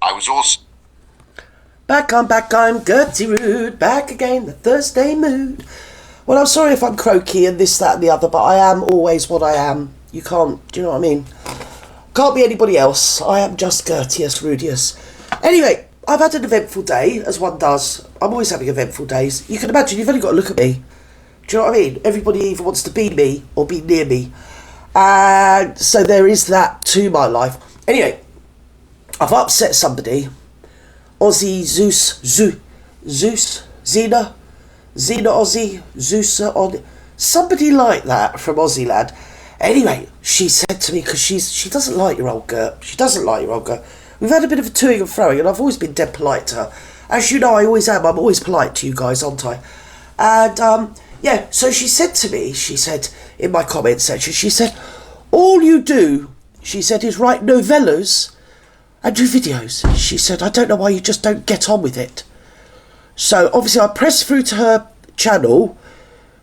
I was also... Back, I'm Gertie Rude, back again, the Thursday mood. Well, I'm sorry if I'm croaky and this, that and the other, but I am always what I am. You can't, do you know what I mean? Can't be anybody else. I am just Gertius Rudius. Anyway, I've had an eventful day, as one does. I'm always having eventful days. You can imagine, you've only got to look at me. Do you know what I mean? Everybody either wants to be me or be near me. And so there is that to my life. Anyway, I've upset somebody. Aussie, Xena Aussie, Zeus on somebody like that from Aussie Lad. Anyway, she said to me, because she doesn't like your old Gert. She doesn't like your old Gert. We've had a bit of a toing and froing, and I've always been dead polite to her. As you know, I always am. I'm always polite to you guys, aren't I? And, yeah, so she said to me, she said, in my comment section, she said, all you do, she said, is write novellas and do videos. She said, I don't know why you just don't get on with it. So, obviously, I pressed through to her channel,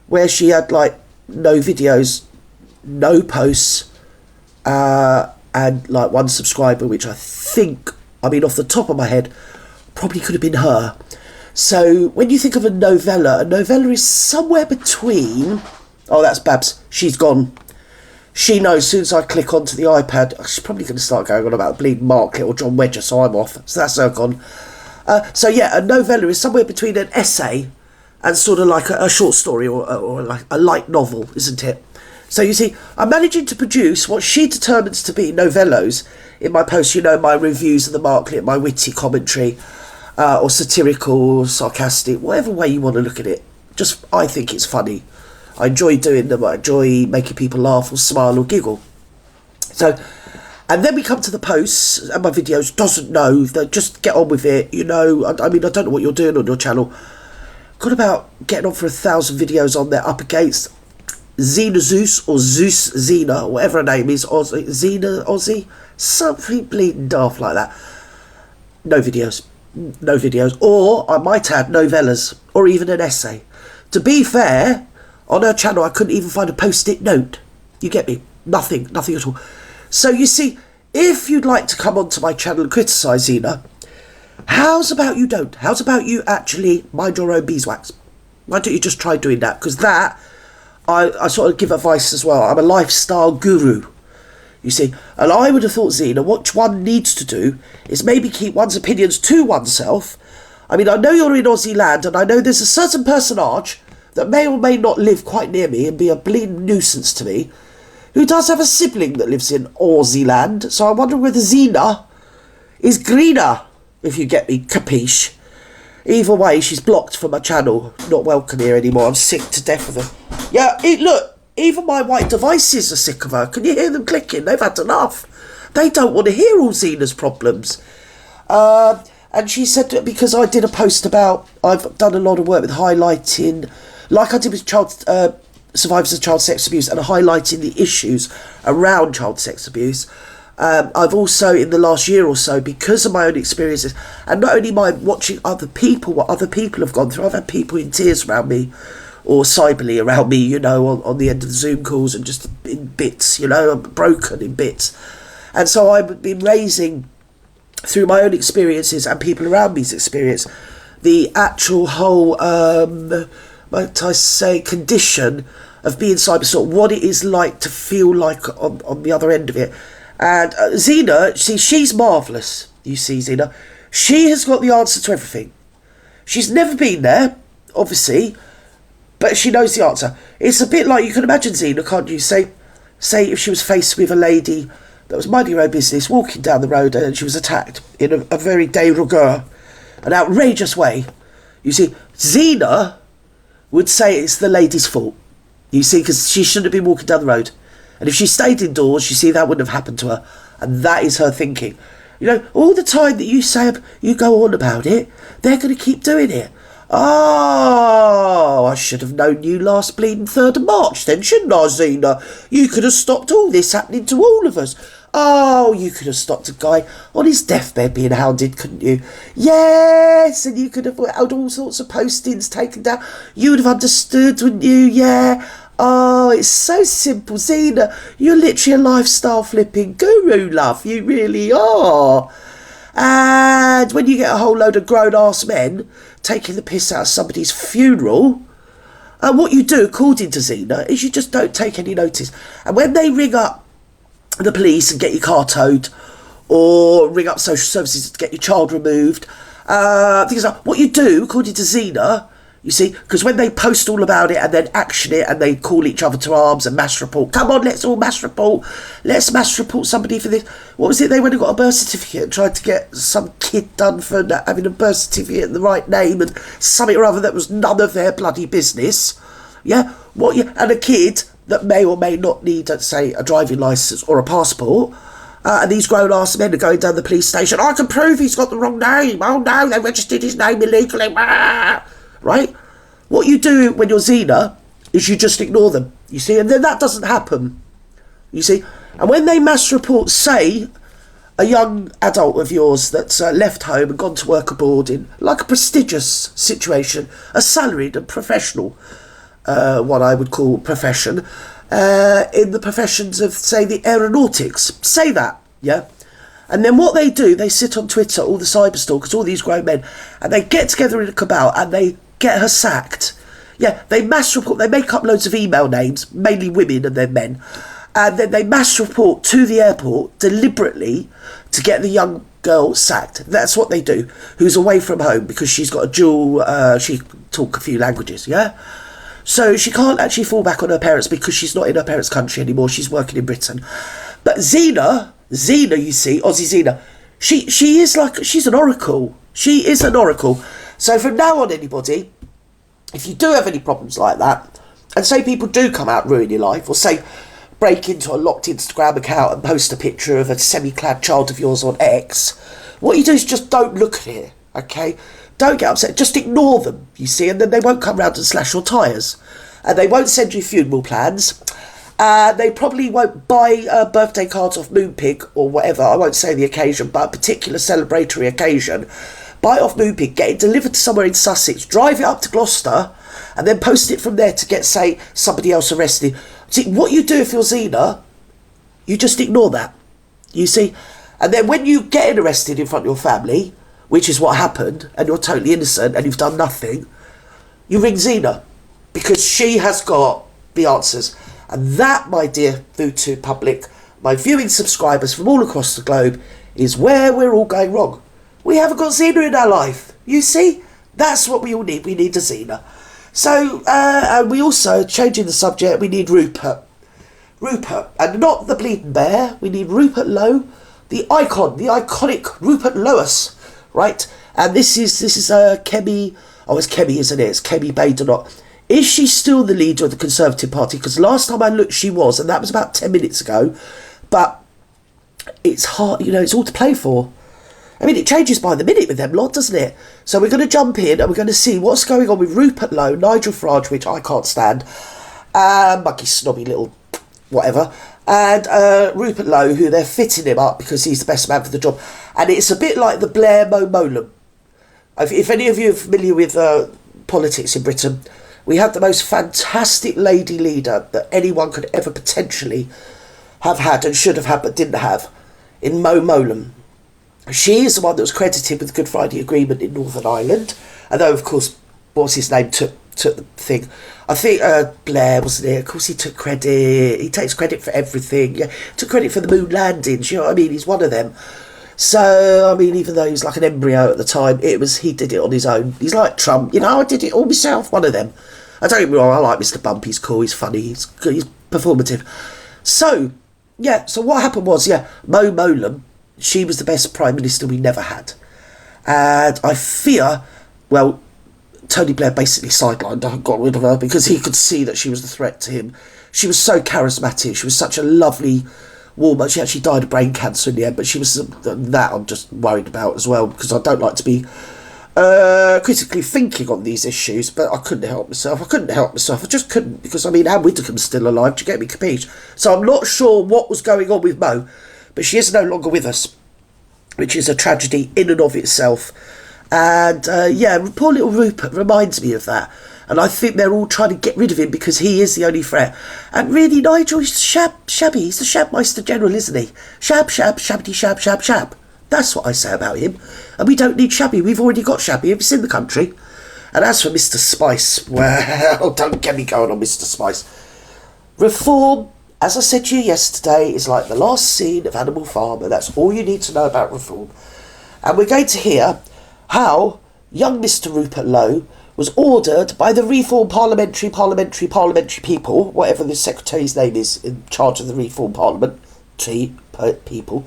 where she had, like, no videos, no posts, and, like, one subscriber, which I think, I mean, off the top of my head, probably could have been her. So, when you think of a novella is somewhere between... Oh, that's Babs. She's gone. She knows as soon as I click onto the iPad, she's probably going to start going on about bleeding Mark or John Wedger, so I'm off. So that's her gone. So, yeah, a novella is somewhere between an essay and sort of like a short story or like a light novel, isn't it? So, you see, I'm managing to produce what she determines to be novellos in my posts, you know, my reviews of the Marklet, my witty commentary, or satirical, sarcastic, whatever way you want to look at it. Just, I think it's funny. I enjoy doing them. I enjoy making people laugh or smile or giggle. So, and then we come to the posts and my videos. Doesn't know. Just get on with it. You know, I mean, I don't know what you're doing on your channel. Got about getting on for 1,000 videos on there up against Xena Zeus or Zeus Xena, or whatever her name is. Xena Aussie. Something bleeding daft like that. No videos. No videos. Or, I might add, novellas. Or even an essay. To be fair... On her channel, I couldn't even find a post-it note. You get me? Nothing at all. So, you see, if you'd like to come onto my channel and criticise Xena, how's about you don't? How's about you actually mind your own beeswax? Why don't you just try doing that? Because that, I sort of give advice as well. I'm a lifestyle guru, you see. And I would have thought, Xena, what one needs to do is maybe keep one's opinions to oneself. I mean, I know you're in Aussie land, and I know there's a certain personage that may or may not live quite near me and be a bleeding nuisance to me, who does have a sibling that lives in Aussie land, so I wonder whether Xena is greener, if you get me, capiche. Either way, she's blocked from my channel, not welcome here anymore, I'm sick to death of her. Yeah, look, even my white devices are sick of her, can you hear them clicking? They've had enough. They don't want to hear all Xena's problems. And she said that because I did a post about, I've done a lot of work with highlighting, like I did with survivors of child sex abuse, and highlighting the issues around child sex abuse. I've also, in the last year or so, because of my own experiences, and not only my watching other people, what other people have gone through, I've had people in tears around me, or cyberly around me, you know, on the end of the Zoom calls, and just in bits, you know, I'm broken in bits. And so I've been raising, through my own experiences and people around me's experience, the actual whole... might I say, condition of being cyber assault, what it is like to feel like on the other end of it. And Xena, see, she's marvellous, you see, Xena. She has got the answer to everything. She's never been there, obviously, but she knows the answer. It's a bit like, you can imagine Xena, can't you? Say if she was faced with a lady that was minding her own business, walking down the road, and she was attacked in a very de rigueur, an outrageous way. You see, Xena would say it's the lady's fault, you see, because she shouldn't have been walking down the road. And if she stayed indoors, you see, that wouldn't have happened to her. And that is her thinking. You know, all the time that you go on about it, they're going to keep doing it. Oh, I should have known you last bleeding 3rd of March then, shouldn't I, Xena? You could have stopped all this happening to all of us. Oh, you could have stopped a guy on his deathbed being hounded, couldn't you? Yes, and you could have had all sorts of postings taken down. You would have understood, wouldn't you? Yeah. Oh, it's so simple, Xena. You're literally a lifestyle flipping guru, love. You really are. And when you get a whole load of grown-ass men taking the piss out of somebody's funeral, what you do, according to Zena, is you just don't take any notice. And when they ring up the police and get your car towed, or ring up social services to get your child removed, things like what you do, according to Zena, you see, because when they post all about it and then action it and they call each other to arms and mass report, come on, let's all mass report, let's mass report somebody for this. What was it, they went and got a birth certificate and tried to get some kid done for having a birth certificate in the right name and something or other that was none of their bloody business. Yeah, and a kid that may or may not need, say, a driving licence or a passport, and these grown-ass men are going down the police station, I can prove he's got the wrong name, oh no, they registered his name illegally, right? What you do when you're Zena is you just ignore them, you see, and then that doesn't happen, you see. And when they mass report, say, a young adult of yours that's left home and gone to work abroad in, like, a prestigious situation, a salaried and professional, what I would call profession, in the professions of, say, the aeronautics, say that, yeah? And then what they do, they sit on Twitter, all the cyberstalkers, all these grown men, and they get together in a cabal and they get her sacked. Yeah, they mass report, they make up loads of email names, mainly women and then men, and then they mass report to the airport deliberately to get the young girl sacked. That's what they do, who's away from home because she's got a dual, she can talk a few languages, yeah? So she can't actually fall back on her parents because she's not in her parents' country anymore, she's working in Britain. But Zena, you see, Aussie Zena, she is like, she's an oracle. She is an oracle. So from now on, anybody, if you do have any problems like that, and say people do come out and ruin your life, or say break into a locked Instagram account and post a picture of a semi-clad child of yours on X, what you do is just don't look at it, okay? Don't get upset, just ignore them, you see, and then they won't come round and slash your tyres. And they won't send you funeral plans. They probably won't buy birthday cards off Moonpig or whatever, I won't say the occasion, but a particular celebratory occasion. Buy it off Moonpig, get it delivered to somewhere in Sussex, drive it up to Gloucester, and then post it from there to get, say, somebody else arrested. See, what you do if you're Zena, you just ignore that, you see. And then when you get arrested in front of your family, which is what happened, and you're totally innocent and you've done nothing, you ring Zena, because she has got the answers. And that, my dear Vutu public, my viewing subscribers from all across the globe, is where we're all going wrong. We haven't got Zena in our life, you see? That's what we all need, we need a Zena. So, and we also, changing the subject, we need Rupert. Rupert, and not the bleeding bear, we need Rupert Lowe, the icon, the iconic Rupert Lois. Right, and this is Kemi. Oh, it's Kemi, isn't it? It's Kemi Badenoch. Is she still the leader of the Conservative Party? Because last time I looked, she was, and that was about 10 minutes ago. But it's hard, you know, it's all to play for. I mean, it changes by the minute with them lot, doesn't it? So we're going to jump in and we're going to see what's going on with Rupert Lowe, Nigel Farage, which I can't stand, Muggy snobby little whatever, and Rupert Lowe, who they're fitting him up because he's the best man for the job. And it's a bit like the Blair Mo Molam. If any of you are familiar with politics in Britain, we had the most fantastic lady leader that anyone could ever potentially have had and should have had but didn't have, in Mo Molam. She is the one that was credited with the Good Friday Agreement in Northern Ireland, although of course what's his name took the thing. I think Blair, wasn't it? Of course he took credit. He takes credit for everything. Yeah, took credit for the moon landings. You know what I mean? He's one of them. So I mean, even though he was like an embryo at the time, he did it on his own. He's like Trump. You know, I did it all myself. One of them. I don't get me wrong. I like Mr. Bump. He's cool. He's funny. He's good. He's performative. So yeah. So what happened was, Mo Molam. She was the best Prime Minister we never had. And I fear, well, Tony Blair basically sidelined her, got rid of her, because he could see that she was the threat to him. She was so charismatic. She was such a lovely woman. She actually died of brain cancer in the end, but she was that I'm just worried about as well, because I don't like to be critically thinking on these issues, but I couldn't help myself. I just couldn't, because, I mean, Anne Widdecombe's still alive. Do you get me? Capiche? So I'm not sure what was going on with Mo, but she is no longer with us, which is a tragedy in and of itself. And poor little Rupert reminds me of that. And I think they're all trying to get rid of him because he is the only threat. And really, Nigel is shabby. He's the Shabmeister General, isn't he? Shabbity shab. That's what I say about him. And we don't need Shabby. We've already got Shabby. If he's in the country. And as for Mr. Spice, well, don't get me going on Mr. Spice. Reform, as I said to you yesterday, is like the last scene of Animal Farm, and that's all you need to know about reform. And we're going to hear how young Mr. Rupert Lowe was ordered by the Reform parliamentary people, whatever the secretary's name is in charge of the Reform Parliament, people.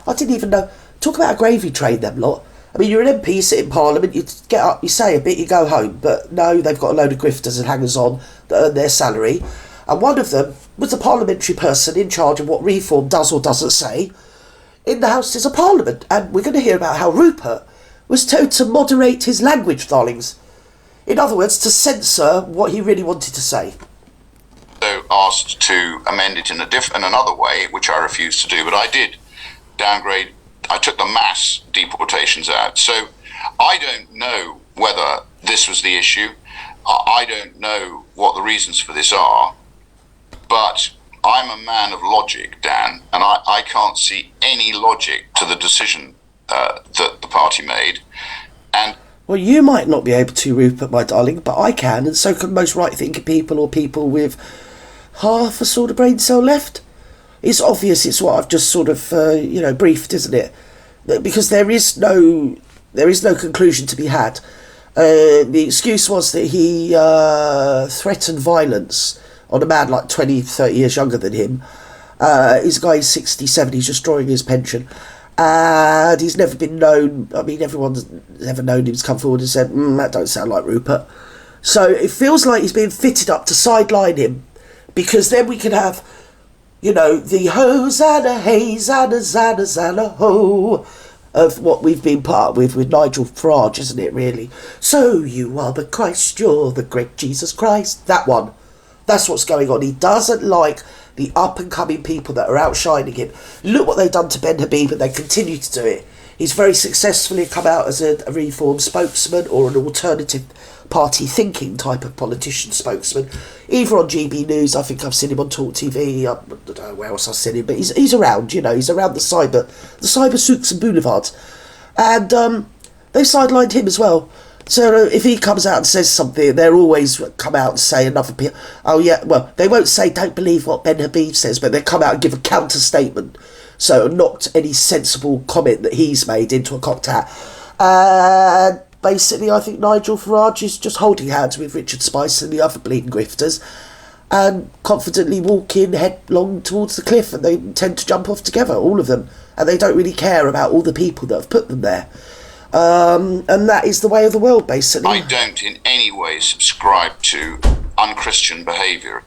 I didn't even know. Talk about a gravy train, them lot. I mean, you're an MP, you sit in Parliament, you get up, you say a bit, you go home. But no, they've got a load of grifters and hangers-on that earn their salary. And one of them was the parliamentary person in charge of what Reform does or doesn't say in the Houses of Parliament. And we're going to hear about how Rupert was told to moderate his language, darlings. In other words, to censor what he really wanted to say. So asked to amend it in another way, which I refused to do, but I did downgrade. I took the mass deportations out. So I don't know whether this was the issue. I don't know what the reasons for this are, but I'm a man of logic, Dan, and I can't see any logic to the decision that the party made. And well, you might not be able to, Rupert, my darling, but I can, and so can most right-thinking people or people with half a sort of brain cell left. It's obvious. It's what I've just sort of, briefed, isn't it? Because there is no conclusion to be had. The excuse was that he threatened violence on a man like 20, 30 years younger than him. His guy's 67, he's just drawing his pension. And he's never been known, I mean, everyone's never known him to come forward and said, that don't sound like Rupert. So it feels like he's being fitted up to sideline him, because then we can have, the Hosanna, hey, Zanna, Zanna, Zanna, ho, of what we've been part with Nigel Farage, isn't it, really? So you are the Christ, you're the great Jesus Christ. That one. That's what's going on. He doesn't like the up-and-coming people that are outshining him. Look what they've done to Ben Habib, and they continue to do it. He's very successfully come out as a Reform spokesman or an alternative party thinking type of politician spokesman. Either on GB News, I think I've seen him on Talk TV, I don't know where else I've seen him, but he's around, he's around the cyber souks and boulevards. And they've sidelined him as well. So if he comes out and says something, they'll always come out and say another... they won't say, don't believe what Ben Habib says, but they'll come out and give a counter-statement. So not any sensible comment that he's made into a cocked hat. And basically, I think Nigel Farage is just holding hands with Richard Spice and the other bleeding grifters and confidently walking headlong towards the cliff, and they tend to jump off together, all of them. And they don't really care about all the people that have put them there. And that is the way of the world, basically. I don't in any way subscribe to unchristian behaviour.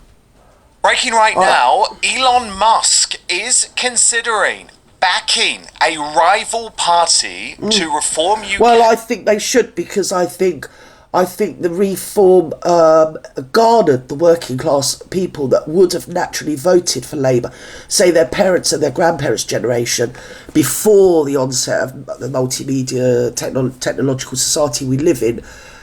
Breaking right now, Elon Musk is considering backing a rival party to reform UK. Well, I think they should, because I think the Reform garnered the working class people that would have naturally voted for Labour, say their parents and their grandparents' generation, before the onset of the multimedia technological society we live in,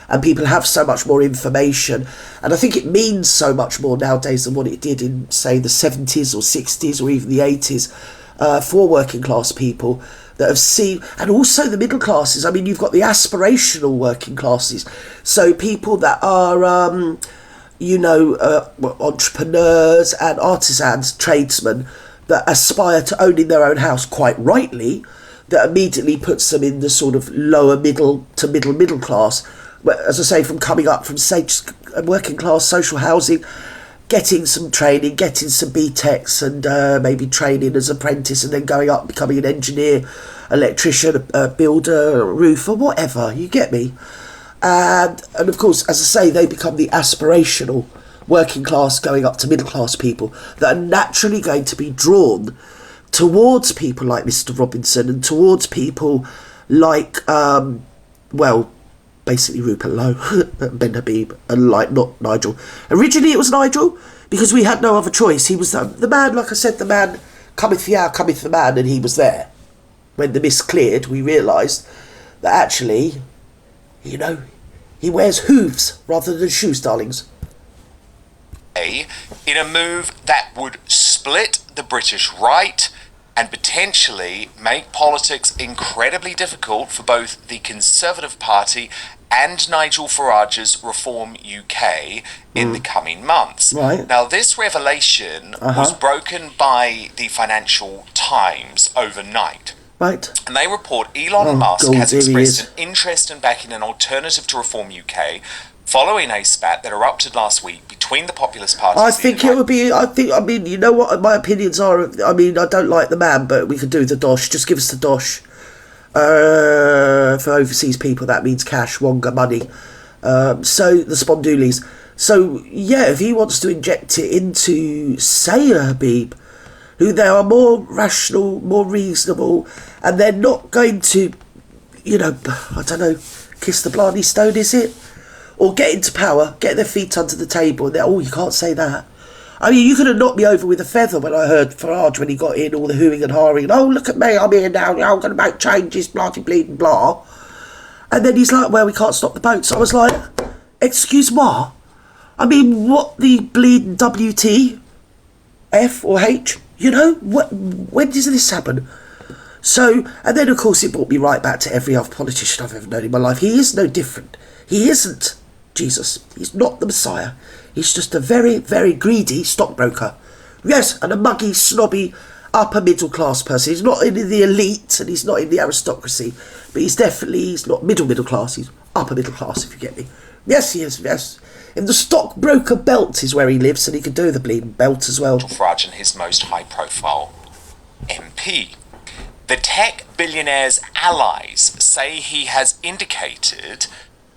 and people have so much more information. And I think it means so much more nowadays than what it did in, say, the 70s or 60s or even the 80s for working class people that have seen, and also the middle classes. I mean, you've got the aspirational working classes, so people that are, entrepreneurs and artisans, tradesmen, that aspire to owning their own house, quite rightly, that immediately puts them in the sort of lower middle to middle class, as I say, from coming up from, say, working class social housing, getting some training, getting some BTECs and maybe training as apprentice, and then going up, becoming an engineer, electrician, a builder, a roofer, whatever, you get me. And of course, as I say, they become the aspirational working class going up to middle class people that are naturally going to be drawn towards people like Mr. Robinson and towards people like, basically Rupert Lowe, Ben Habib, and not Nigel. Originally it was Nigel, because we had no other choice. He was the man, like I said, the man cometh the hour, cometh the man, and he was there. When the mist cleared, we realised that actually, he wears hooves rather than shoes, darlings. In a move that would split the British right and potentially make politics incredibly difficult for both the Conservative Party and Nigel Farage's Reform UK in the coming months. Right. Now, this revelation was broken by the Financial Times overnight. Right. And they report Elon Musk has here he expressed is. an interest in backing an alternative to Reform UK following a spat that erupted last week between the populist parties. I think it would be. I mean, you know what my opinions are. I mean, I don't like the man, but we could do the dosh. Just give us the dosh. For overseas people, that means cash, wonga, money. So the spondoolies. So yeah, if he wants to inject it into, say, a Habib, who they are more rational, more reasonable, and they're not going to, you know, I don't know, kiss the Blarney Stone, is it? Or get into power, get their feet under the table, and oh, you can't say that. I mean, you could have knocked me over with a feather when I heard Farage when he got in, all the hooing and hawing, and oh, look at me, I'm here now, I'm going to make changes, blah, bleeding, blah. And then he's like, well, we can't stop the boats. I was like, excuse moi? I mean, what the bleeding WT, F or H, you know? When does this happen? So, and then of course it brought me right back to every other politician I've ever known in my life. He is no different. He isn't Jesus. He's not the Messiah. He's just a very, very greedy stockbroker. Yes, and a muggy, snobby, upper middle class person. He's not in the elite and he's not in the aristocracy, but he's not middle class. He's upper middle class, if you get me. Yes, he is, yes. In the stockbroker belt is where he lives, and he can do the bleeding belt as well. Farage and his most high-profile MP. The tech billionaire's allies say he has indicated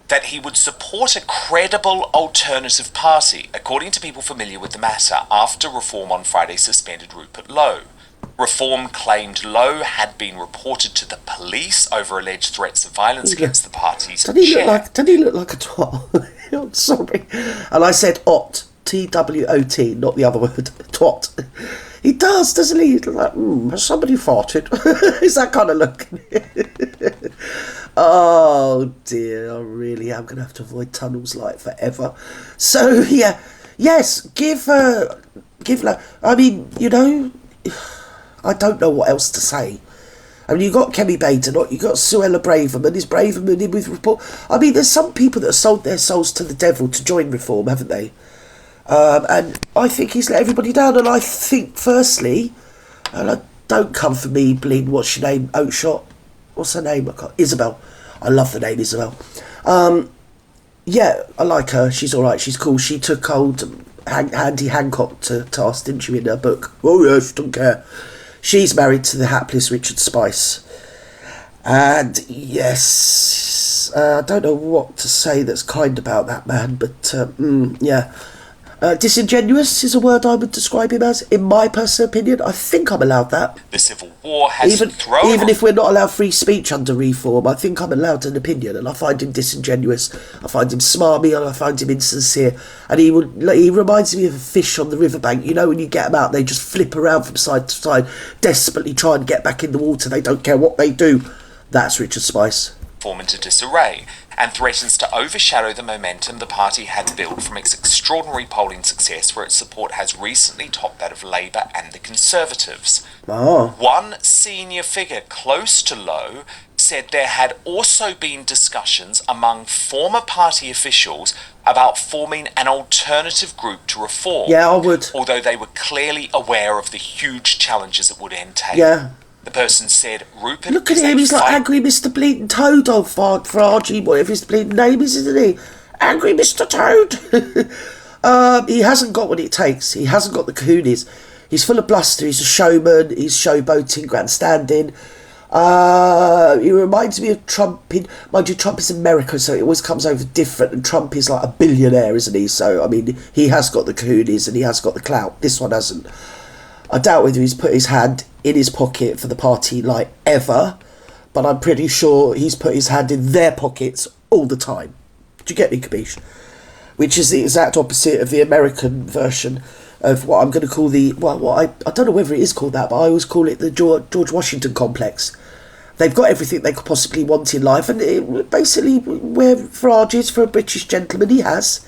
that he would support a credible alternative party, according to people familiar with the matter, after Reform on Friday suspended Rupert Lowe. Reform claimed Lowe had been reported to the police over alleged threats of violence against the party's chair. Doesn't he look like a twat? I'm sorry. And I said ot, T-W-O-T, not the other word, twat. He does, doesn't he? He's like, has somebody farted? Is that kind of look? Oh dear, I really am going to have to avoid tunnels like forever. So yeah, yes, give I mean, you know, I don't know what else to say. I mean, you got Kemi Badenoch, you got Suella Braverman. Is Braverman in with Report? I mean, there's some people that have sold their souls to the devil to join Reform, haven't they? And I think he's let everybody down. And I think, firstly, and don't come for me, bleeding, what's your name, Oatshot? What's her name? Isabel. I love the name Isabel. Yeah, I like her. She's all right. She's cool. She took old Andy Hancock to task, didn't she, in her book? Oh, yes, don't care. She's married to the hapless Richard Spice. And, yes, I don't know what to say that's kind about that man, but, yeah. Disingenuous is a word I would describe him as, in my personal opinion. I think I'm allowed that. The Civil War has even if we're not allowed free speech under Reform, I think I'm allowed an opinion, and I find him disingenuous. I find him smarmy, and I find him insincere. And he reminds me of a fish on the riverbank. You know, when you get them out, they just flip around from side to side, desperately trying to get back in the water. They don't care what they do. That's Richard Spice. Form into disarray and threatens to overshadow the momentum the party had built from its extraordinary polling success, where its support has recently topped that of Labour and the Conservatives. Oh. One senior figure close to Lowe said there had also been discussions among former party officials about forming an alternative group to Reform. Yeah, I would. Although they were clearly aware of the huge challenges it would entail. Yeah. The person said, Rupert... Look at him, he's like Angry Mr. Bleeding Toad, old Farage, whatever his bleeding name is, isn't he? Angry Mr. Toad! He hasn't got what it takes. He hasn't got the cojones. He's full of bluster, he's a showman, he's showboating, grandstanding. He reminds me of Trump. Mind you, Trump is American, so it always comes over different, and Trump is like a billionaire, isn't he? So, I mean, he has got the cojones and he has got the clout. This one hasn't. I doubt whether he's put his hand in his pocket for the party like ever, but I'm pretty sure he's put his hand in their pockets all the time. Do you get me, Kabish? Which is the exact opposite of the American version of what I'm going to call I don't know whether it is called that, but I always call it the George Washington complex. They've got everything they could possibly want in life, and basically where Farage is for a British gentleman, he has.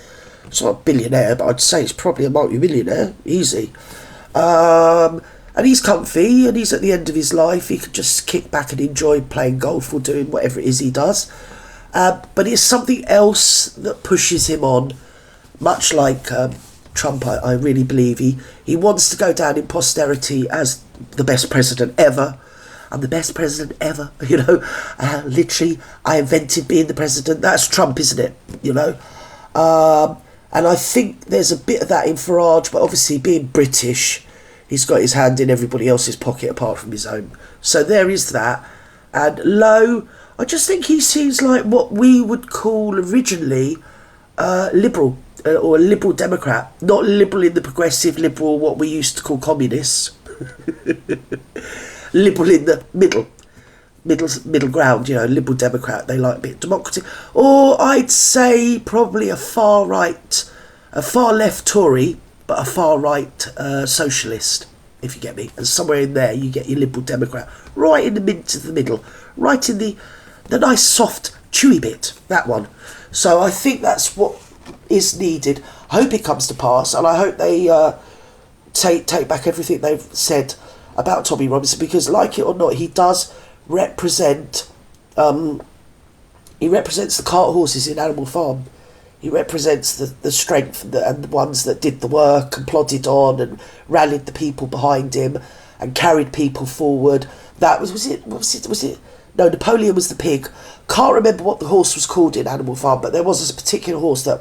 It's not a billionaire, but I'd say it's probably a multi-millionaire, easy. And he's comfy, and he's at the end of his life. He could just kick back and enjoy playing golf or doing whatever it is he does. But it's something else that pushes him on, much like Trump. I really believe he wants to go down in posterity as the best president ever. I'm the best president ever, you know. Literally, I invented being the president. That's Trump, isn't it? You know. And I think there's a bit of that in Farage, but obviously being British, he's got his hand in everybody else's pocket apart from his own. So there is that. And Lowe, I just think he seems like what we would call originally liberal, or a liberal Democrat. Not liberal in the progressive liberal, what we used to call communists. Liberal in the middle ground, you know, liberal Democrat. They like a bit of democracy. Or I'd say probably a far left Tory, but a far right socialist, if you get me. And somewhere in there you get your liberal Democrat, right in the middle, right in the nice soft chewy bit, that one. So I think that's what is needed. I hope it comes to pass, and I hope they take back everything they've said about Tommy Robinson, because like it or not, he does represent he represents the cart horses in Animal Farm. He represents the strength and the ones that did the work and plodded on and rallied the people behind him and carried people forward. That was it? No, Napoleon was the pig. Can't remember what the horse was called in Animal Farm, but there was a particular horse that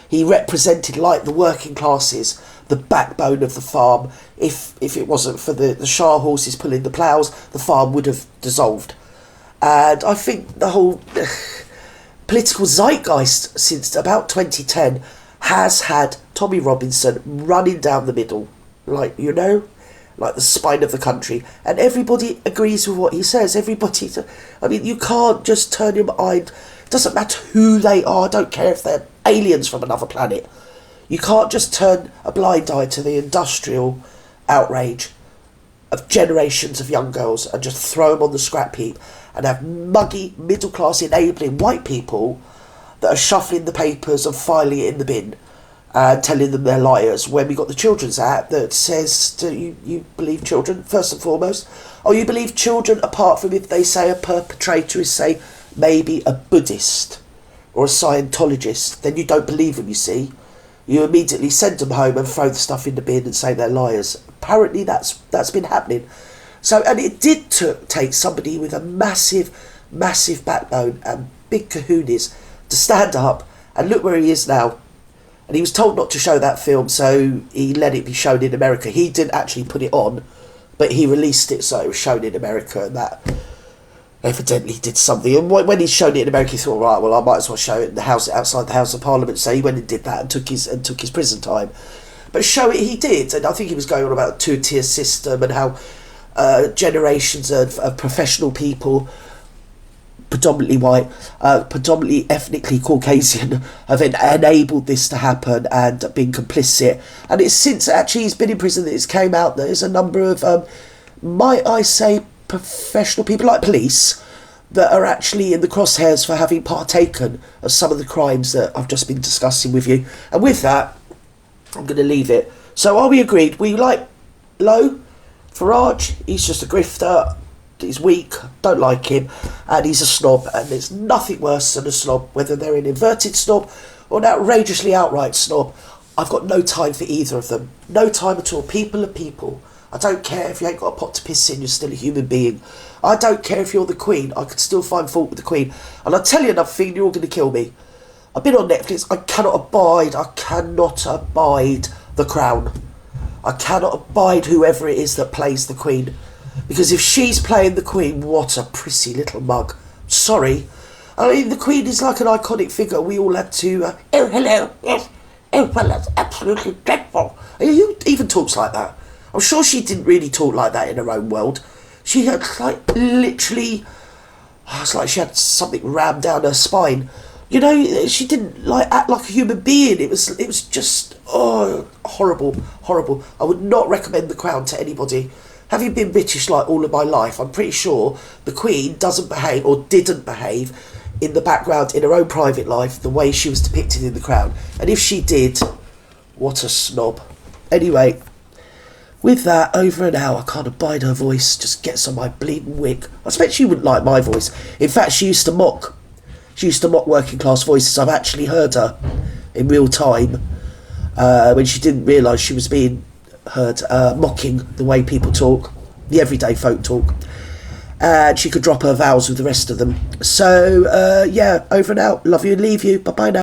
he represented, like the working classes, the backbone of the farm. If it wasn't for the Shah horses pulling the ploughs, the farm would have dissolved. And I think the whole political zeitgeist since about 2010 has had Tommy Robinson running down the middle, like, you know, like the spine of the country, and everybody agrees with what he says. Everybody, I mean, you can't just turn your mind. It doesn't matter who they are. I don't care if they're aliens from another planet. You can't just turn a blind eye to the industrial outrage of generations of young girls and just throw them on the scrap heap and have muggy, middle-class, enabling white people that are shuffling the papers and filing it in the bin and telling them they're liars, when we got the Children's Act that says, do you believe children, first and foremost? Or you believe children apart from if they say a perpetrator is, say, maybe a Buddhist or a Scientologist, then you don't believe them, you see. You immediately send them home and throw the stuff in the bin and say they're liars. Apparently that's been happening. So, and it did take somebody with a massive backbone and big kahunas to stand up, and look where he is now. And he was told not to show that film, so he let it be shown in America. He didn't actually put it on, but he released it so it was shown in America, and that evidently did something. And when he showed it in America, he thought, right, well, I might as well show it in the house, outside the House of Parliament. So he went and did that and took his prison time. But show it he did, and I think he was going on about the two-tier system and how generations of professional people, predominantly white, predominantly ethnically Caucasian, have enabled this to happen and been complicit. And it's since actually he's been in prison that it's came out that there's a number of, might I say, professional people like police that are actually in the crosshairs for having partaken of some of the crimes that I've just been discussing with you. And with that, I'm going to leave it. So are we agreed? We like Lowe? Farage, he's just a grifter, he's weak, don't like him, and he's a snob, and there's nothing worse than a snob, whether they're an inverted snob or an outrageously outright snob. I've got no time for either of them. No time at all. People are people. I don't care if you ain't got a pot to piss in, you're still a human being. I don't care if you're the Queen, I could still find fault with the Queen. And I'll tell you another thing, you're all going to kill me. I've been on Netflix, I cannot abide The Crown. I cannot abide whoever it is that plays the Queen. Because if she's playing the Queen, what a prissy little mug. Sorry. I mean, the Queen is like an iconic figure. We all had to, oh, hello, yes. Oh, well, that's absolutely dreadful. Who even talks like that? I'm sure she didn't really talk like that in her own world. She had, like, literally, it's like she had something rammed down her spine. You know, she didn't, like, act like a human being. It was just, horrible. I would not recommend The Crown to anybody. Having been British like all of my life, I'm pretty sure the Queen doesn't behave, or didn't behave, in the background, in her own private life, the way she was depicted in The Crown. And if she did, what a snob. Anyway, with that, over and out. I can't abide her voice. Just gets on my bleeding wick. I expect she wouldn't like my voice. In fact, she used to mock working class voices. I've actually heard her in real time when she didn't realise she was being heard, mocking the way people talk, the everyday folk talk. And she could drop her vowels with the rest of them. So, yeah, over and out. Love you and leave you. Bye-bye now.